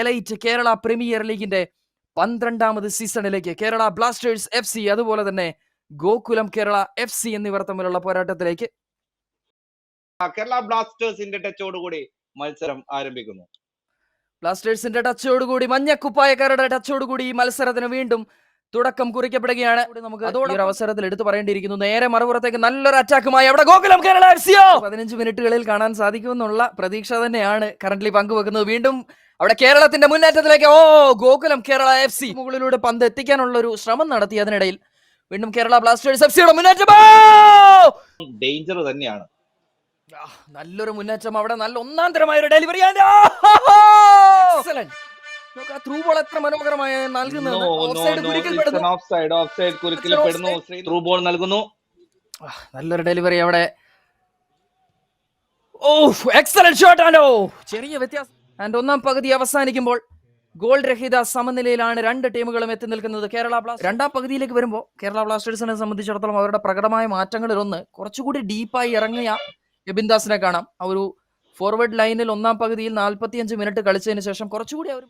Elite Kerala premier ലീഗിന്റെ 12ാമത് സീസണിലേക്ക് Kerala Blasters FC അതുപോലെ തന്നെ ഗോകുലം കേരള FC എന്നിവർ തമ്മിലുള്ള പോരാട്ടത്തിലേക്ക് കേരള ബ്ലാസ്റ്റേഴ്സിന്റെ ടച്ചോടുകൂടി മത്സരം ആരംഭിക്കുന്നു. ബ്ലാസ്റ്റേഴ്സിന്റെ ടച്ചോടുകൂടി മഞ്ഞക്കുപ്പായക്കാരുടെ ടച്ചോടുകൂടി ഈ മത്സരത്തിന് വീണ്ടും തുടക്കം കുറിക്കപ്പെടുകയാണ്. നമുക്ക് അതോടെ അവസരത്തിൽ എടുത്തു പറയേണ്ടിയിരിക്കുന്നു, നേരെ മറുപുറത്തേക്ക് നല്ലൊരു അറ്റാക്കുമായി അവിടെ ഗോകുലം കേരള FC 15 മിനിറ്റുകളിൽ കാണാൻ സാധിക്കുമെന്നുള്ള പ്രതീക്ഷ തന്നെയാണ് കറന്റ്ലി പങ്കുവെക്കുന്നത്. വീണ്ടും അവിടെ കേരളത്തിന്റെ മുന്നേറ്റത്തിലേക്ക് ഗോകുലം കേരള FC മുകളിലൂടെ പന്ത് എത്തിക്കാനുള്ള ഒരു ശ്രമം നടത്തി. അതിനിടയിൽ വീണ്ടും കേരള ബ്ലാസ്റ്റേഴ്സ് FC യുടെ മുന്നേറ്റം ഡേഞ്ചർ തന്നെയാണ്. നല്ലൊരു മുന്നേറ്റം അവിടെ, നല്ല ഒന്നാം തരമായ ഒരു ഡെലിവറി. ത്രൂ ബോൾ എത്ര മനോഹരമായി നൽകുന്നത്. ത്രൂ ബോൾ നൽകുന്നു. നല്ലൊരു ഡെലിവറി അവിടെ. എക്സലന്റ് ഷോട്ട് ആൻഡ് ചെറിയ വ്യത്യാസം. ആൻഡ് ഒന്നാം പകുതി അവസാനിക്കുമ്പോൾ ഗോൾ രഹിത സമനിലയിലാണ് രണ്ട് ടീമുകളും എത്തി നിൽക്കുന്നത്. കേരള ബ്ലാസ്റ്റേഴ്സ് രണ്ടാം പകുതിയിലേക്ക് വരുമ്പോൾ കേരള ബ്ലാസ്റ്റേഴ്സിനെ സംബന്ധിച്ചിടത്തോളം അവരുടെ പ്രകടമായ മാറ്റങ്ങളിൽ ഒന്ന് കുറച്ചുകൂടി ഡീപ്പായി ഇറങ്ങിയ എബിൻ ദാസിനെ കാണാം. ആ ഒരു ഫോർവേഡ് ലൈനിൽ ഒന്നാം പകുതിയിൽ 45 മിനിറ്റ് കളിച്ചതിന് ശേഷം കുറച്ചുകൂടി അവർ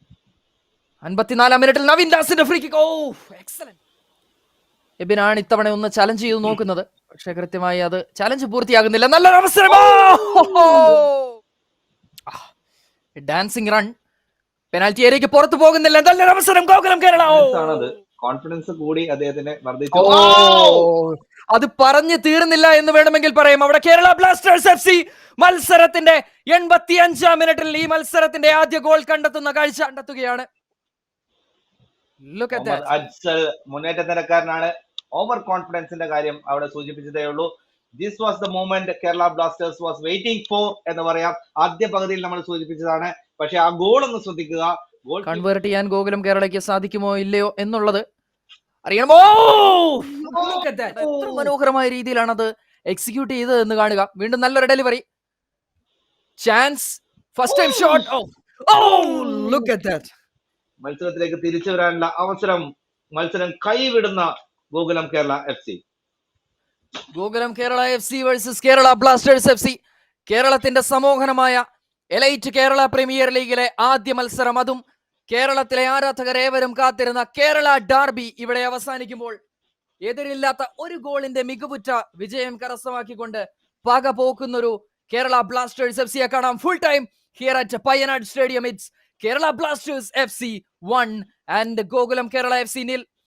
54 മിനിറ്റിൽ നവീൻ ദാസിന്റെ ഫ്രീ കിക്ക്. എക്സലന്റ്. എബിനാണ് ഇത്തവണ ഒന്ന് ചലഞ്ച് ചെയ്ത് നോക്കുന്നത്, പക്ഷെ കൃത്യമായി അത് ചലഞ്ച് പൂർത്തിയാകുന്നില്ല. നല്ലൊരു അവസരം, ഡാൻസിംഗ് റൺ, പെനാൽറ്റി ഏരിയയ്ക്ക് പുറത്തു പോകുന്നില്ല. നല്ലൊരു അവസരം ഗോകുലം കേരള. കോൺഫിഡൻസ് കൂടി അദ്ദേഹത്തിന് അത് പറഞ്ഞു തീർന്നില്ല എന്ന് വേണമെങ്കിൽ പറയും. അവിടെ കേരള ബ്ലാസ്റ്റേഴ്സ് FC മത്സരത്തിന്റെ 85 മിനിറ്റിൽ ഈ മത്സരത്തിന്റെ ആദ്യ ഗോൾ കണ്ടെത്തുന്ന കാഴ്ച കണ്ടെത്തുകയാണ്. മുന്നേറ്റ നിരക്കാരനാണ്. ഓവർ കോൺഫിഡൻസിന്റെ കാര്യം അവിടെ സൂചിപ്പിച്ചതേ ഉള്ളൂ. This was the moment Kerala Blasters was waiting for എന്ന് പറയാം. ആദ്യ പകുതിയിൽ നമ്മൾ സൂചിപ്പിച്ചതാണ്, പക്ഷെ ആ ഗോൾ ഒന്ന് ശ്രദ്ധിക്കുക. ഗോൾ കൺവേർട്ട് ചെയ്യാൻ ഗോകുലം കേരളയ്ക്ക് സാധിക്കുമോ ഇല്ലയോ എന്നുള്ളത് അറിയണമോ. എത്ര മനോഹരമായ രീതിയിലാണ് അത് എക്സിക്യൂട്ട് ചെയ്തത് എന്ന് കാണുക. വീണ്ടും നല്ലൊരു delivery, chance, first time shot. Look at that. മത്സരത്തിലേക്ക് തിരിച്ചു വരാനുള്ള അവസരം. മത്സരം കൈവിടുന്ന Gokulam Kerala FC. Gokulam Kerala FC versus Kerala Blasters FC. കേരളത്തിന്റെ സമോഹനമായ എലൈറ്റ് കേരള പ്രീമിയർ ലീഗിലെ ആദ്യ മത്സരം, അതും കേരളത്തിലെ ആരാധകർ ഏവരും കാത്തിരുന്ന കേരള ഡാർബി ഇവിടെ അവസാനിക്കുമ്പോൾ എതിരില്ലാത്ത ഒരു ഗോളിന്റെ മികവുറ്റ വിജയം കരസ്ഥമാക്കിക്കൊണ്ട് പക പോക്കുന്നൊരു കേരള ബ്ലാസ്റ്റേഴ്സ് FC കാണാം. Full time here at Payyanad stadium. It's Kerala Blasters FC 1 and Gokulam Kerala FC 0.